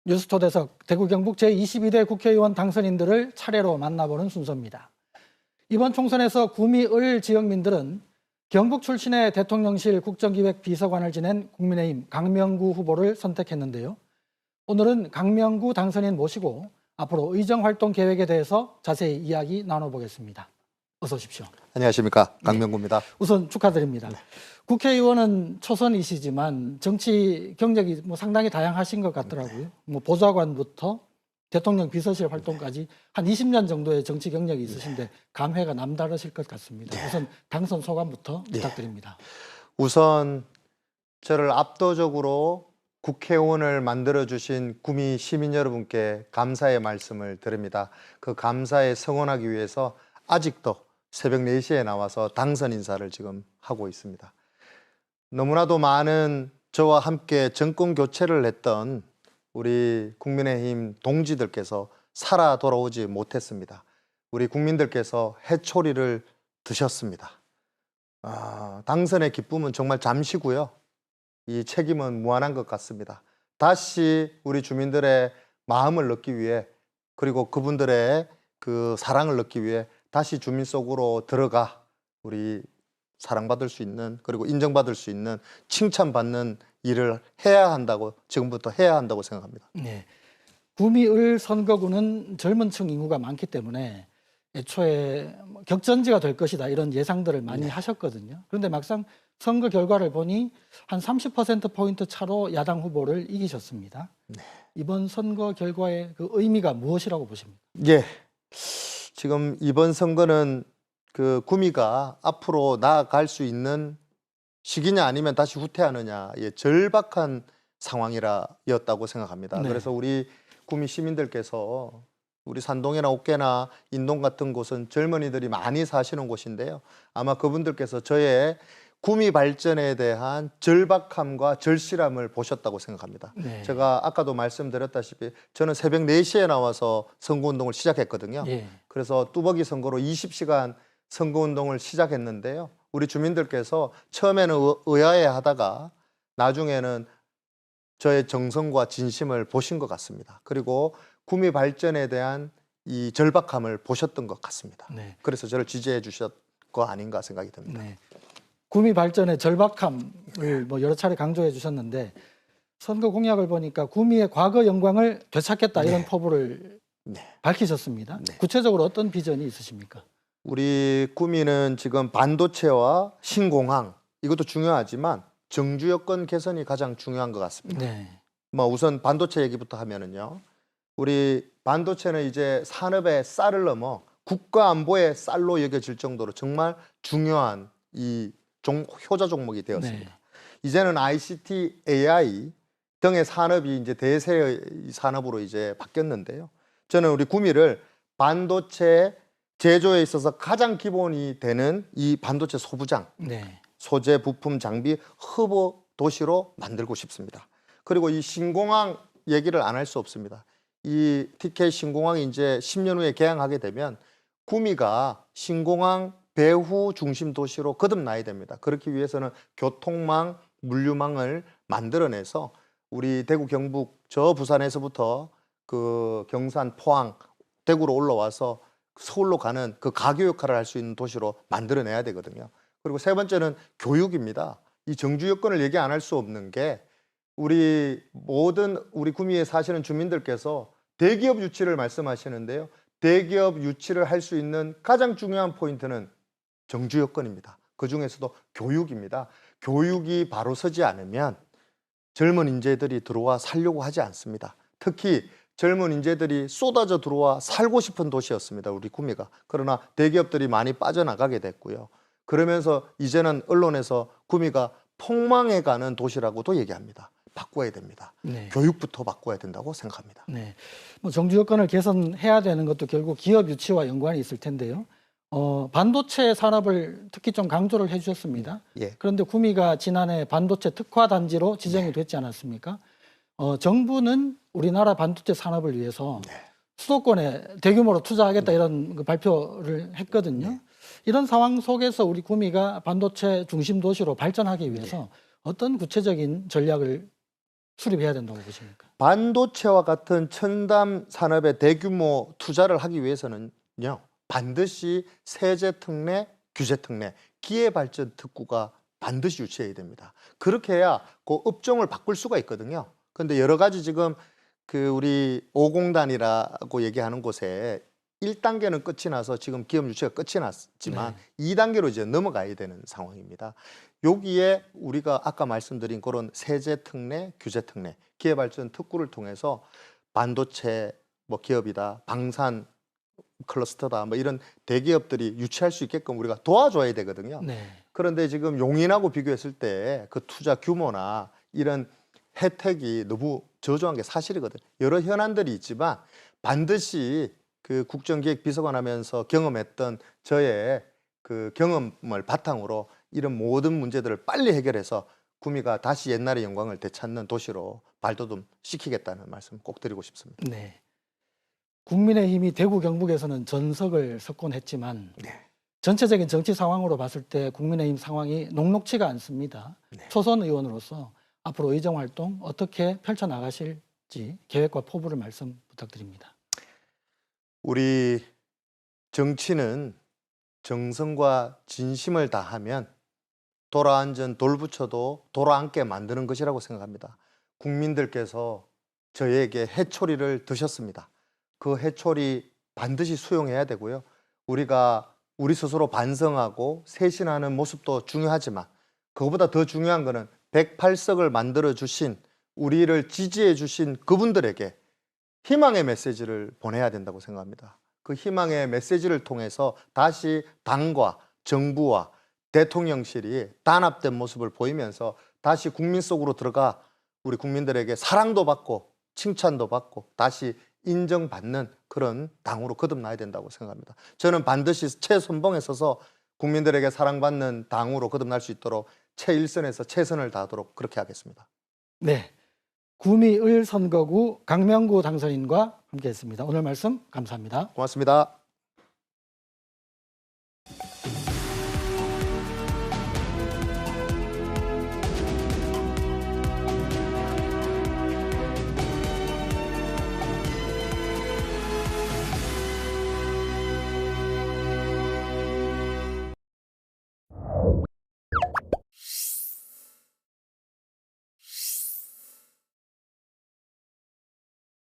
뉴스토대석 대구 경북 제22대 국회의원 당선인들을 차례로 만나보는 순서입니다. 이번 총선에서 구미을 지역민들은 경북 출신의 대통령실 국정기획비서관을 지낸 국민의힘 강명구 후보를 선택했는데요. 오늘은 강명구 당선인 모시고 앞으로 의정활동 계획에 대해서 자세히 이야기 나눠보겠습니다. 어서 오십시오. 안녕하십니까. 강명구입니다. 우선 축하드립니다. 네. 국회의원은 초선이시지만 정치 경력이 상당히 다양하신 것 같더라고요. 보좌관부터 대통령 비서실 활동까지 한 20년 정도의 정치 경력이 있으신데 감회가 남다르실 것 같습니다. 우선 당선 소감부터 부탁드립니다. 우선 저를 압도적으로 국회의원을 만들어주신 구미 시민 여러분께 감사의 말씀을 드립니다. 그 감사에 성원하기 위해서 아직도 새벽 4시에 나와서 당선 인사를 지금 하고 있습니다. 너무나도 많은 저와 함께 정권 교체를 했던 우리 국민의힘 동지들께서 살아 돌아오지 못했습니다. 우리 국민들께서 해초리를 드셨습니다. 당선의 기쁨은 정말 잠시고요. 이 책임은 무한한 것 같습니다. 다시 우리 주민들의 마음을 얻기 위해, 그리고 그분들의 그 사랑을 얻기 위해 다시 주민 속으로 들어가 우리 사랑받을 수 있는, 그리고 인정받을 수 있는, 칭찬받는 일을 해야 한다고, 지금부터 해야 한다고 생각합니다. 네. 구미을 선거구는 젊은 층 인구가 많기 때문에 애초에 격전지가 될 것이다 이런 예상들을 많이 하셨거든요. 그런데 막상 선거 결과를 보니 한 30%포인트 차로 야당 후보를 이기셨습니다. 이번 선거 결과의 그 의미가 무엇이라고 보십니까? 예. 지금 이번 선거는 그 구미가 앞으로 나아갈 수 있는 시기냐 아니면 다시 후퇴하느냐의 절박한 상황이었다고 생각합니다. 네. 그래서 우리 구미 시민들께서 우리 산동이나 옥계나 인동 같은 곳은 젊은이들이 많이 사시는 곳인데요. 아마 그분들께서 저의 구미 발전에 대한 절박함과 절실함을 보셨다고 생각합니다. 네. 제가 아까도 말씀드렸다시피 저는 새벽 4시에 나와서 선거운동을 시작했거든요. 예. 그래서 뚜벅이 선거로 20시간 선거운동을 시작했는데요. 우리 주민들께서 처음에는 의아해 하다가 나중에는 저의 정성과 진심을 보신 것 같습니다. 그리고 구미 발전에 대한 이 절박함을 보셨던 것 같습니다. 네. 그래서 저를 지지해 주셨 거 아닌가 생각이 듭니다. 네. 구미 발전의 절박함을 여러 차례 강조해 주셨는데 선거 공약을 보니까 구미의 과거 영광을 되찾겠다 이런 포부를 밝히셨습니다. 구체적으로 어떤 비전이 있으십니까? 우리 구미는 지금 반도체와 신공항, 이것도 중요하지만 정주 여건 개선이 가장 중요한 것 같습니다. 네. 우선 반도체 얘기부터 하면은요. 우리 반도체는 이제 산업의 쌀을 넘어 국가 안보의 쌀로 여겨질 정도로 정말 중요한 이 효자 종목이 되었습니다. 네. 이제는 ICT, AI 등의 산업이 이제 대세의 산업으로 이제 바뀌었는데요. 저는 우리 구미를 반도체 제조에 있어서 가장 기본이 되는 이 반도체 소부장, 소재, 부품, 장비, 허브 도시로 만들고 싶습니다. 그리고 이 신공항 얘기를 안 할 수 없습니다. 이 TK 신공항이 이제 10년 후에 개항하게 되면 구미가 신공항 배후 중심 도시로 거듭나야 됩니다. 그렇기 위해서는 교통망, 물류망을 만들어내서 우리 대구, 경북, 저 부산에서부터 그 경산, 포항, 대구로 올라와서 서울로 가는 그 가교 역할을 할 수 있는 도시로 만들어내야 되거든요. 그리고 세 번째는 교육입니다. 이 정주 여건을 얘기 안 할 수 없는 게 우리 모든 우리 구미에 사시는 주민들께서 대기업 유치를 말씀하시는데요. 대기업 유치를 할 수 있는 가장 중요한 포인트는 정주 여건입니다. 그 중에서도 교육입니다. 교육이 바로 서지 않으면 젊은 인재들이 들어와 살려고 하지 않습니다. 특히 젊은 인재들이 쏟아져 들어와 살고 싶은 도시였습니다. 우리 구미가. 그러나 대기업들이 많이 빠져나가게 됐고요. 그러면서 이제는 언론에서 구미가 폭망해가는 도시라고도 얘기합니다. 바꿔야 됩니다. 교육부터 바꿔야 된다고 생각합니다. 네. 정주 여건을 개선해야 되는 것도 결국 기업 유치와 연관이 있을 텐데요. 반도체 산업을 특히 좀 강조를 해주셨습니다. 그런데 구미가 지난해 반도체 특화 단지로 지정이 됐지 않았습니까? 정부는 우리나라 반도체 산업을 위해서 수도권에 대규모로 투자하겠다 이런 그 발표를 했거든요. 이런 상황 속에서 우리 구미가 반도체 중심 도시로 발전하기 위해서 어떤 구체적인 전략을 수립해야 된다고 보십니까? 반도체와 같은 첨단 산업에 대규모 투자를 하기 위해서는요, 반드시 세제 특례, 규제 특례, 기회 발전 특구가 반드시 유치해야 됩니다. 그렇게 해야 그 업종을 바꿀 수가 있거든요. 근데 여러 가지 지금 그 우리 5공단이라고 얘기하는 곳에 1단계는 끝이 나서 지금 기업 유치가 끝이 났지만 2단계로 이제 넘어가야 되는 상황입니다. 여기에 우리가 아까 말씀드린 그런 세제 특례, 규제 특례, 기회 발전 특구를 통해서 반도체 뭐 기업이다, 방산 클러스터다, 뭐 이런 대기업들이 유치할 수 있게끔 우리가 도와줘야 되거든요. 그런데 지금 용인하고 비교했을 때 그 투자 규모나 이런 혜택이 너무 저조한 게 사실이거든요. 여러 현안들이 있지만 반드시 그 국정기획비서관 하면서 경험했던 저의 그 경험을 바탕으로 이런 모든 문제들을 빨리 해결해서 구미가 다시 옛날의 영광을 되찾는 도시로 발돋움 시키겠다는 말씀 꼭 드리고 싶습니다. 네. 국민의힘이 대구 경북에서는 전석을 석권했지만 전체적인 정치 상황으로 봤을 때 국민의힘 상황이 녹록치가 않습니다. 초선 의원으로서 앞으로 의정 활동 어떻게 펼쳐나가실지 계획과 포부를 말씀 부탁드립니다. 우리 정치는 정성과 진심을 다하면 돌아앉은 돌부처도 돌아앉게 만드는 것이라고 생각합니다. 국민들께서 저에게 해초리를 드셨습니다. 그 해초리 반드시 수용해야 되고요. 우리가 우리 스스로 반성하고 쇄신하는 모습도 중요하지만 그것보다 더 중요한 것은 108석을 만들어 주신 우리를 지지해 주신 그분들에게 희망의 메시지를 보내야 된다고 생각합니다. 그 희망의 메시지를 통해서 다시 당과 정부와 대통령실이 단합된 모습을 보이면서 다시 국민 속으로 들어가 우리 국민들에게 사랑도 받고 칭찬도 받고 다시 인정받는 그런 당으로 거듭나야 된다고 생각합니다. 저는 반드시 최선봉에 서서 국민들에게 사랑받는 당으로 거듭날 수 있도록 최일선에서 최선을 다하도록 그렇게 하겠습니다. 네, 구미 을 선거구 강명구 당선인과 함께했습니다. 오늘 말씀 감사합니다. 고맙습니다.